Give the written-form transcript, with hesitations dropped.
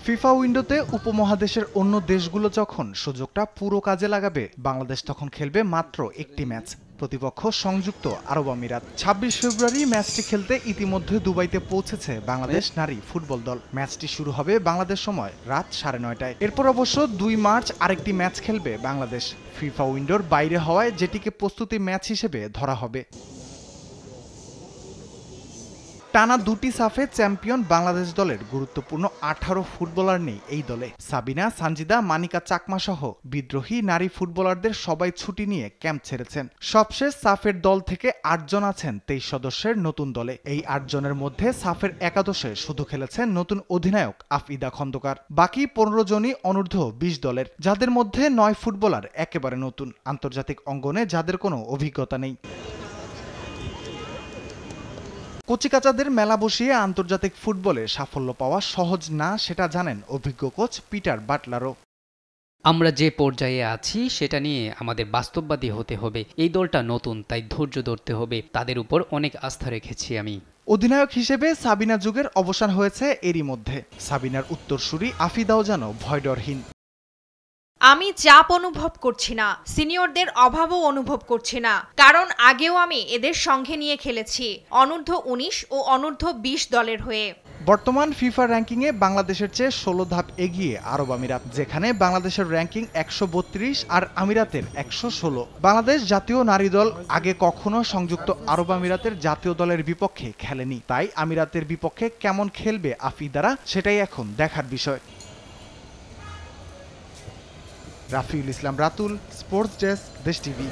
FIFA উইন্ডোতে উপমহাদেশের অন্য দেশগুলো যখন সুযোগটা পুরো কাজে লাগাবে, বাংলাদেশ তখন খেলবে মাত্র একটি ম্যাচ। প্রতিপক্ষ সংযুক্ত আরব আমিরাত। ২৬ ফেব্রুয়ারি ম্যাচটি খেলতে ইতিমধ্যে দুবাইতে পৌঁছেছে বাংলাদেশ নারী ফুটবল দল। ম্যাচটি শুরু হবে বাংলাদেশ সময় রাত ৯:৩০টায়। এরপর অবশ্য ২ মার্চ আরেকটি ম্যাচ খেলবে বাংলাদেশ, ফিফা উইন্ডোর বাইরে হওয়ায় যেটিকে প্রস্তুতি ম্যাচ হিসেবে ধরা হবে। টানা দুটি সাফে চ্যাম্পিয়ন বাংলাদেশ দলের গুরুত্বপূর্ণ ১৮ ফুটবলার নেই এই দলে। সাবিনা, সানজিদা, মানিকা চাকমা সহ বিদ্রোহী নারী ফুটবলারদের সবাই ছুটি নিয়ে ক্যাম্প ছেড়েছেন। সবশেষ সাফের দল থেকে ৮ জন আছেন ২৩ সদস্যের নতুন দলে। এই ৮ জনের মধ্যে সাফের একাদশে শুধু খেলেছেন নতুন অধিনায়ক আফিদা খন্দকার। বাকি ১৫ জনই অনূর্ধ্ব ২০ দলের, যাদের মধ্যে ৯ ফুটবলার একেবারে নতুন, আন্তর্জাতিক অঙ্গনে যাদের কোনো অভিজ্ঞতা নেই। কচিকাচাদের মেলা বসিয়ে আন্তর্জাতিক ফুটবলে সাফল্য পাওয়া সহজ না, সেটা জানেন অভিজ্ঞ কোচ পিটার বাটলারও। আমরা যে পর্যায়ে আছি সেটা নিয়ে আমাদের বাস্তববাদী হতে হবে। এই দলটা নতুন, তাই ধৈর্য ধরতে হবে। তাদের উপর অনেক আস্থা রেখেছি আমি। অধিনায়ক হিসেবে সাবিনা যুগের অবসান হয়েছে এরই মধ্যে। সাবিনার উত্তরসূরি আফিদাও যেন ভয়ডরহীন। আমি চাপ অনুভব করছি না, সিনিয়রদের অভাবও অনুভব করছি না, কারণ আগেও আমি এদের সঙ্গে নিয়ে খেলেছি অনূর্ধ্ব ১৯ ও অনূর্ধ্ব ২০ দলের হয়ে। বর্তমান ফিফা র্যাঙ্কিংয়ে বাংলাদেশের চেয়ে ১৬ ধাপ এগিয়ে আরব আমিরাত, যেখানে বাংলাদেশের র্যাঙ্কিং ১৩২ আর আমিরাতের ১১৬। বাংলাদেশ জাতীয় নারী দল আগে কখনো সংযুক্ত আরব আমিরাতের জাতীয় দলের বিপক্ষে খেলেনি, তাই আমিরাতের বিপক্ষে কেমন খেলবে আফিদারা, সেটাই এখন দেখার বিষয়। রাফিউল ইসলাম রাতুল, স্পোর্টস ডেস্ক, দেশ টিভি।